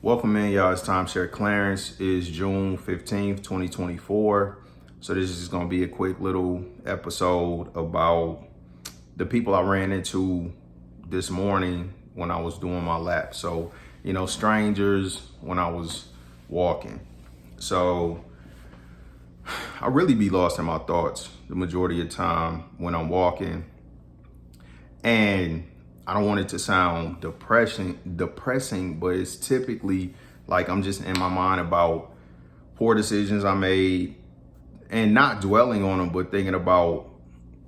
Welcome in, y'all. It's Timeshare Clarence. It's June 15th, 2024. So this is going to be a quick little episode about the people I ran into this morning when I was doing my lap. So, strangers when I was walking. So I really be lost in my thoughts the majority of the time when I'm walking. And I don't want it to sound depressing, but it's typically like I'm just in my mind about poor decisions I made and not dwelling on them, but thinking about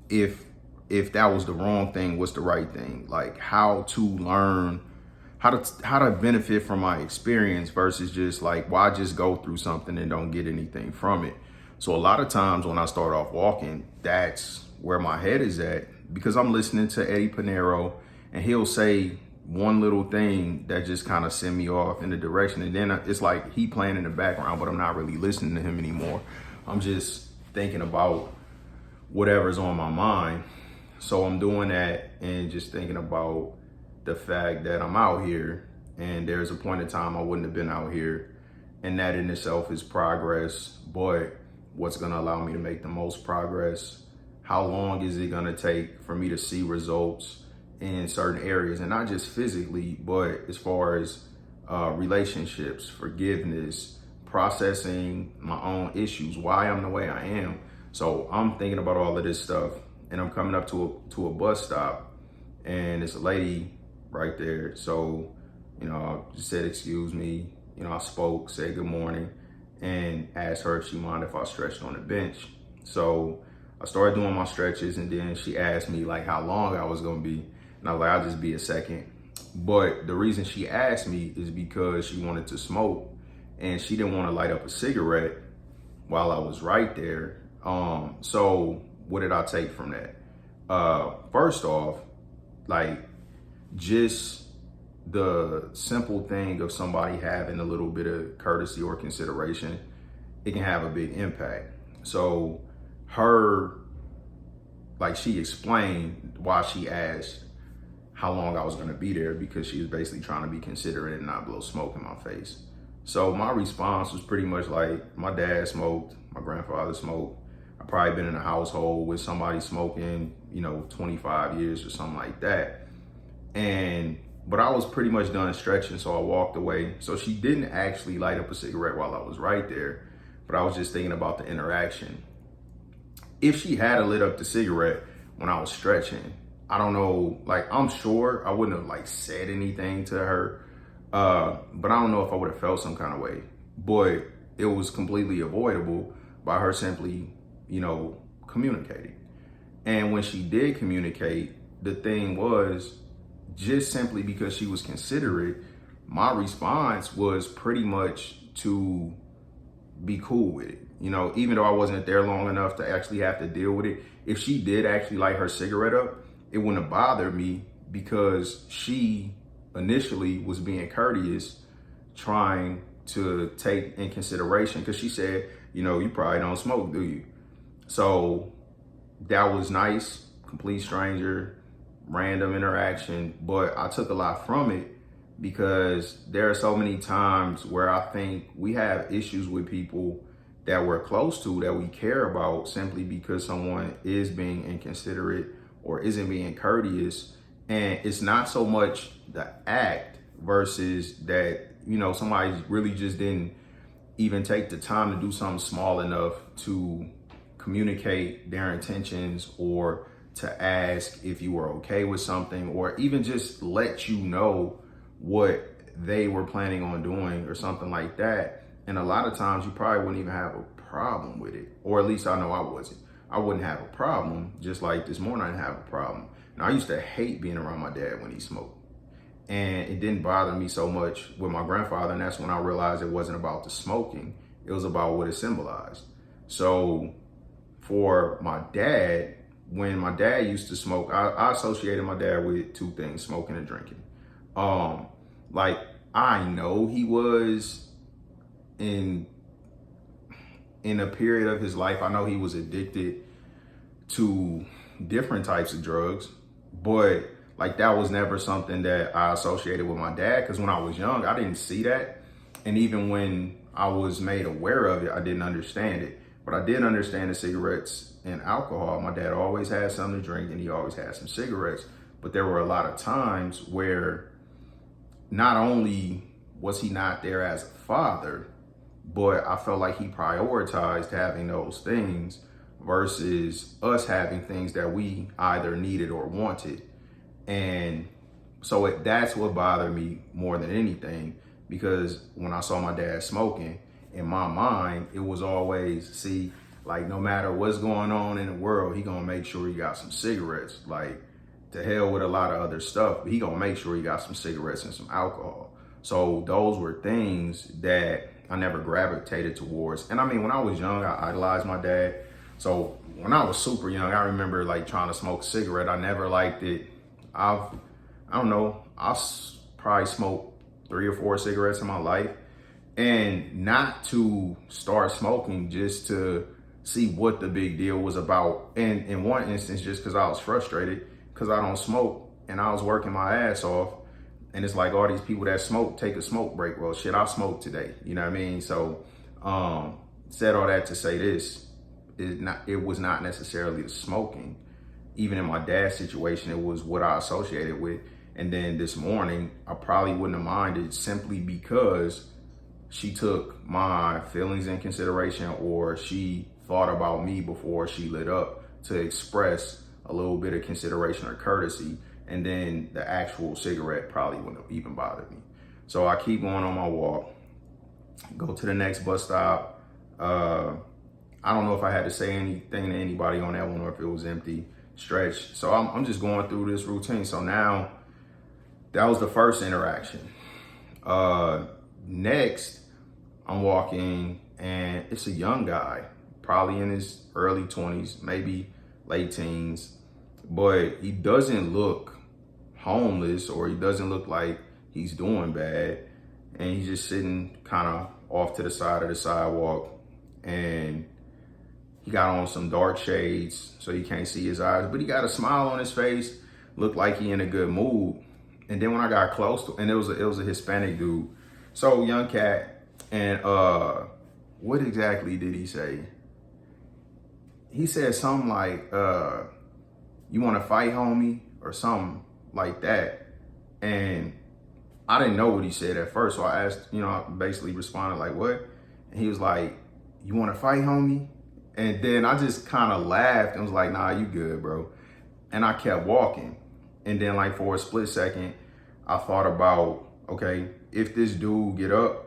if that was the wrong thing, what's the right thing? Like how to learn, how to benefit from my experience versus just like, why just go through something and don't get anything from it? So a lot of times when I start off walking, that's where my head is at because I'm listening to Eddie Pinero and he'll say one little thing that just kind of send me off in the direction. And then it's like he playing in the background, but I'm not really listening to him anymore. I'm just thinking about whatever's on my mind. So I'm doing that and just thinking about the fact that I'm out here and there's a point in time I wouldn't have been out here. And that in itself is progress, but what's gonna allow me to make the most progress? How long is it gonna take for me to see results in certain areas? And not just physically, but as far as relationships, forgiveness, processing my own issues, why I'm the way I am. So I'm thinking about all of this stuff and I'm coming up to a bus stop and it's a lady right there. So, I just said, excuse me. I spoke, said good morning, and asked her if she minded if I stretched on the bench. So I started doing my stretches and then she asked me like how long I was gonna be. And I was like, I'll just be a second. But the reason she asked me is because she wanted to smoke and she didn't want to light up a cigarette while I was right there. So what did I take from that? First off, like just the simple thing of somebody having a little bit of courtesy or consideration, it can have a big impact. So she explained why she asked how long I was gonna be there because she was basically trying to be considerate and not blow smoke in my face. So my response was pretty much like, my dad smoked, my grandfather smoked. I've probably been in a household with somebody smoking, 25 years or something like that. But I was pretty much done stretching, so I walked away. So she didn't actually light up a cigarette while I was right there, but I was just thinking about the interaction. If she had lit up the cigarette when I was stretching, I don't know, I'm sure I wouldn't have said anything to her, but I don't know if I would have felt some kind of way. But it was completely avoidable by her simply, communicating. And when she did communicate, the thing was, just simply because she was considerate, my response was pretty much to be cool with it. Even though I wasn't there long enough to actually have to deal with it, if she did actually light her cigarette up, it wouldn't have bothered me because she initially was being courteous, trying to take in consideration, because she said, you probably don't smoke, do you? So that was nice, complete stranger, random interaction, but I took a lot from it because there are so many times where I think we have issues with people that we're close to, that we care about, simply because someone is being inconsiderate or isn't being courteous. And it's not so much the act versus that, somebody really just didn't even take the time to do something small enough to communicate their intentions or to ask if you were okay with something, or even just let you know what they were planning on doing or something like that. And a lot of times you probably wouldn't even have a problem with it, or at least I know I wasn't. I wouldn't have a problem, just like this morning I didn't have a problem. And I used to hate being around my dad when he smoked. And it didn't bother me so much with my grandfather, and that's when I realized it wasn't about the smoking, it was about what it symbolized. So for my dad, when my dad used to smoke, I associated my dad with two things: smoking and drinking. I know he was in a period of his life, I know he was addicted to different types of drugs, but Like that was never something that I associated with my dad, because when I was young, I didn't see that. And even when I was made aware of it, I didn't understand it. But I did understand the cigarettes and alcohol. My dad always had something to drink and he always had some cigarettes. But there were a lot of times where not only was he not there as a father, but I felt like he prioritized having those things versus us having things that we either needed or wanted. And so that's what bothered me more than anything, because when I saw my dad smoking, in my mind, it was always, see, like no matter what's going on in the world, he gonna make sure he got some cigarettes. Like, to hell with a lot of other stuff, but he gonna make sure he got some cigarettes and some alcohol. So those were things that I never gravitated towards. And I mean, when I was young, I idolized my dad. So when I was super young, I remember like trying to smoke a cigarette. I never liked it. I don't know, probably smoked 3 or 4 cigarettes in my life, and not to start smoking, just to see what the big deal was about. And in one instance, just because I was frustrated because I don't smoke and I was working my ass off. And it's like all these people that smoke take a smoke break. Well, shit, I smoked today. You know what I mean? So said all that to say this, it was not necessarily the smoking. Even in my dad's situation, it was what I associated with. And then this morning, I probably wouldn't have minded, simply because she took my feelings in consideration, or she thought about me before she lit up to express a little bit of consideration or courtesy. And then the actual cigarette probably wouldn't have even bothered me. So I keep going on my walk, go to the next bus stop. I don't know if I had to say anything to anybody on that one or if it was empty. Stretch. So I'm just going through this routine. So now that was the first interaction. Next, I'm walking and it's a young guy, probably in his early 20s, maybe late teens, but he doesn't look homeless, or he doesn't look like he's doing bad. And he's just sitting kind of off to the side of the sidewalk, and he got on some dark shades so you can't see his eyes, but he got a smile on his face, looked like he in a good mood. And then when I got close to, and it was a Hispanic dude, so young cat. And what exactly did he say? He said something like, you want to fight, homie, or something like that. And I didn't know what he said at first, so I asked, I basically responded like, what? And he was like, you want to fight, homie? And then I just kind of laughed and was like, nah, you good, bro. And I kept walking. And then like for a split second, I thought about, okay, if this dude get up,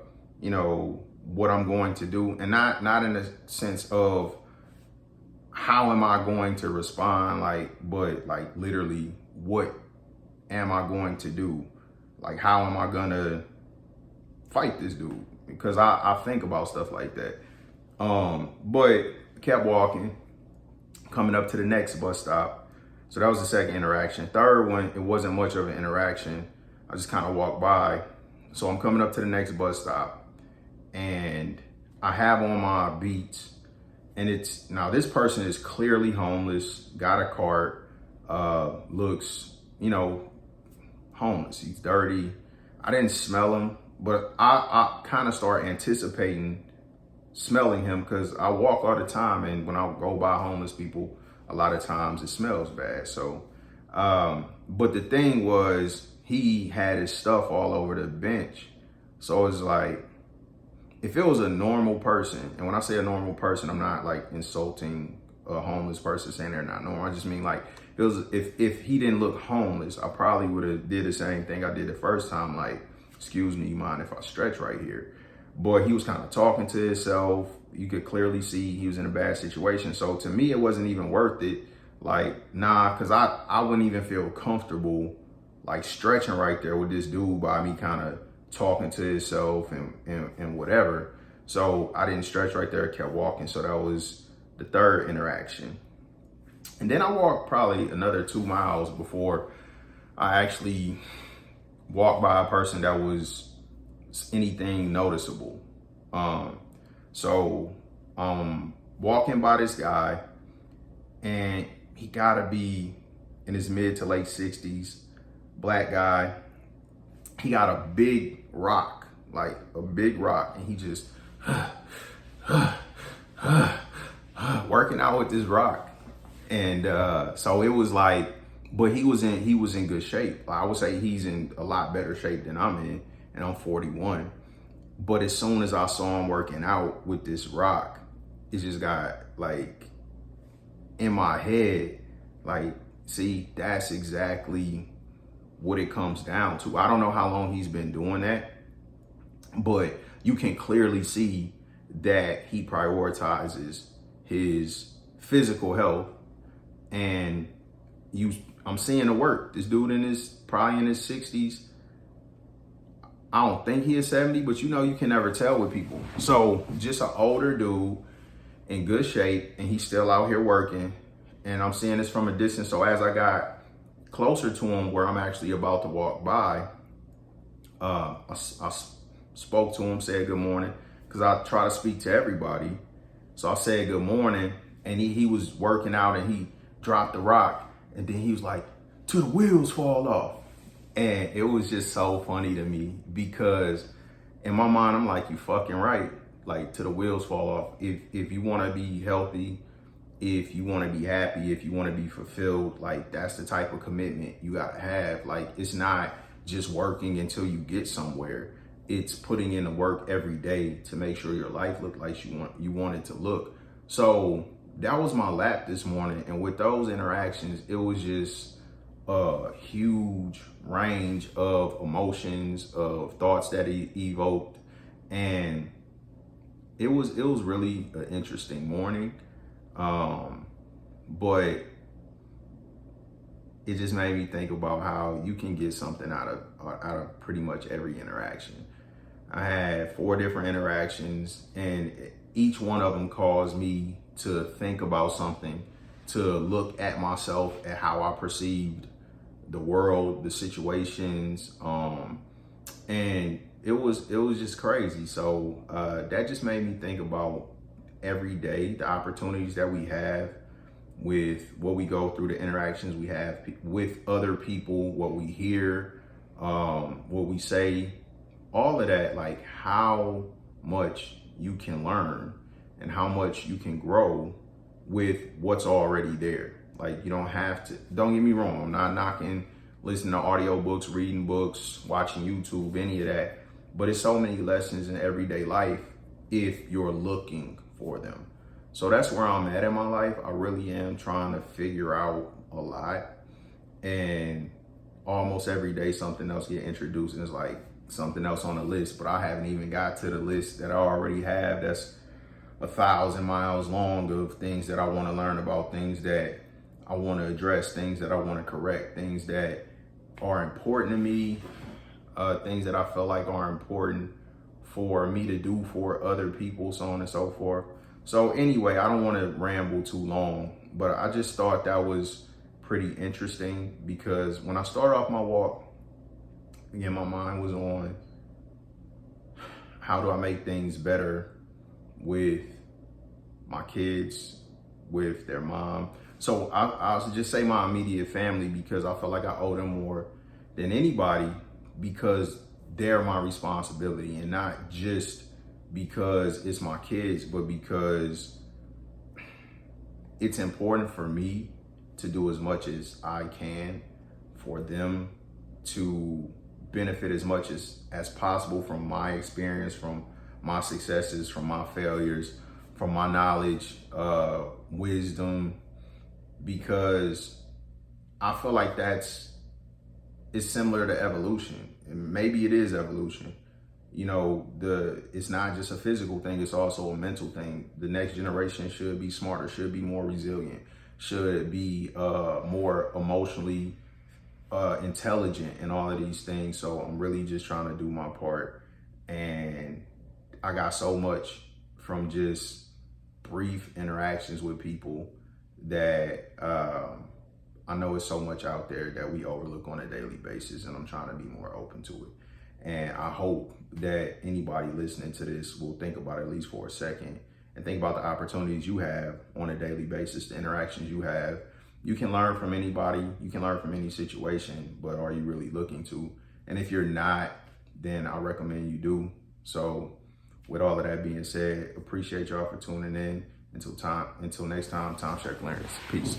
what I'm going to do. And not in the sense of how am I going to respond, but literally, what am I going to do? Like, how am I gonna fight this dude? Because I think about stuff like that. But kept walking, coming up to the next bus stop. So that was the second interaction. Third one, it wasn't much of an interaction. I just kind of walked by. So I'm coming up to the next bus stop, and I have on my Beats, and now this person is clearly homeless, got a cart, looks, homeless. He's dirty. I didn't smell him, but I kind of start anticipating smelling him, because I walk all the time, and when I go by homeless people, a lot of times it smells bad. So, but the thing was, he had his stuff all over the bench. So it's like, if it was a normal person, and when I say a normal person, I'm not like insulting a homeless person saying they're not normal. I just mean like, if he didn't look homeless, I probably would have did the same thing I did the first time. Like, excuse me, you mind if I stretch right here? But he was kind of talking to himself. You could clearly see he was in a bad situation. So to me, it wasn't even worth it. Like, nah, because I wouldn't even feel comfortable like stretching right there with this dude by me kind of talking to himself and whatever. So I didn't stretch right there, kept walking. So that was the third interaction. And then I walked probably another 2 miles before I actually walked by a person that was anything noticeable. So walking by this guy, and he gotta be in his mid to late 60s. black guy. He got a big rock, like a big rock, and he just working out with this rock. And so it was like, but he was in good shape. I would say he's in a lot better shape than I'm in, and I'm 41. But as soon as I saw him working out with this rock, it just got like in my head, like, see, that's exactly what it comes down to. I don't know how long he's been doing that, but you can clearly see that he prioritizes his physical health, and I'm seeing the work. This dude probably in his 60s. I don't think he is 70, but you can never tell with people. So just an older dude in good shape, and he's still out here working. And I'm seeing this from a distance. So as I got closer to him, where I'm actually about to walk by, I spoke to him, said good morning, because I try to speak to everybody. So I said good morning, and he was working out, and he dropped the rock, and then he was like, "Till the wheels fall off." And it was just so funny to me, because in my mind, I'm like, you fucking right. Like, till the wheels fall off. If you want to be healthy, if you want to be happy, if you want to be fulfilled, like, that's the type of commitment you got to have. Like, it's not just working until you get somewhere. It's putting in the work every day to make sure your life look like you want it to look. So that was my lap this morning. And with those interactions, it was just a huge range of emotions, of thoughts that he evoked. And it was really an interesting morning. But it just made me think about how you can get something out of pretty much every interaction. I had 4 different interactions, and each one of them caused me to think about something, to look at myself, at how I perceived the world, the situations, and it was just crazy. So that just made me think about every day, the opportunities that we have with what we go through, the interactions we have with other people, what we hear, what we say, all of that, like how much you can learn and how much you can grow with what's already there. Like, you don't have to, don't get me wrong, I'm not knocking listening to audiobooks, reading books, watching YouTube, any of that. But it's so many lessons in everyday life if you're looking for them. So that's where I'm at in my life. I really am trying to figure out a lot. And almost every day something else get introduced, and it's like something else on the list, but I haven't even got to the list that I already have. That's 1,000 miles long of things that I want to learn about, things that I want to address, things that I want to correct, things that are important to me, things that I feel like are important for me to do for other people, so on and so forth. So anyway, I don't want to ramble too long, but I just thought that was pretty interesting, because when I started off my walk, again, my mind was on how do I make things better with my kids, with their mom. So I'll just say my immediate family, because I feel like I owe them more than anybody, because they're my responsibility, and not just because it's my kids, but because it's important for me to do as much as I can for them to benefit as much as possible from my experience, from my successes, from my failures, from my knowledge, wisdom, because I feel like it's similar to evolution. And maybe it is evolution. It's not just a physical thing, it's also a mental thing. The next generation should be smarter, should be more resilient, should be more emotionally intelligent, and all of these things. So I'm really just trying to do my part. And I got so much from just brief interactions with people that I know it's so much out there that we overlook on a daily basis, and I'm trying to be more open to it. And I hope that anybody listening to this will think about it at least for a second, and think about the opportunities you have on a daily basis, the interactions you have, you can learn from anybody, you can learn from any situation, but are you really looking to? And if you're not, then I recommend you do. So with all of that being said, appreciate y'all for tuning in. Until next time, Tom Check Clarence. Peace.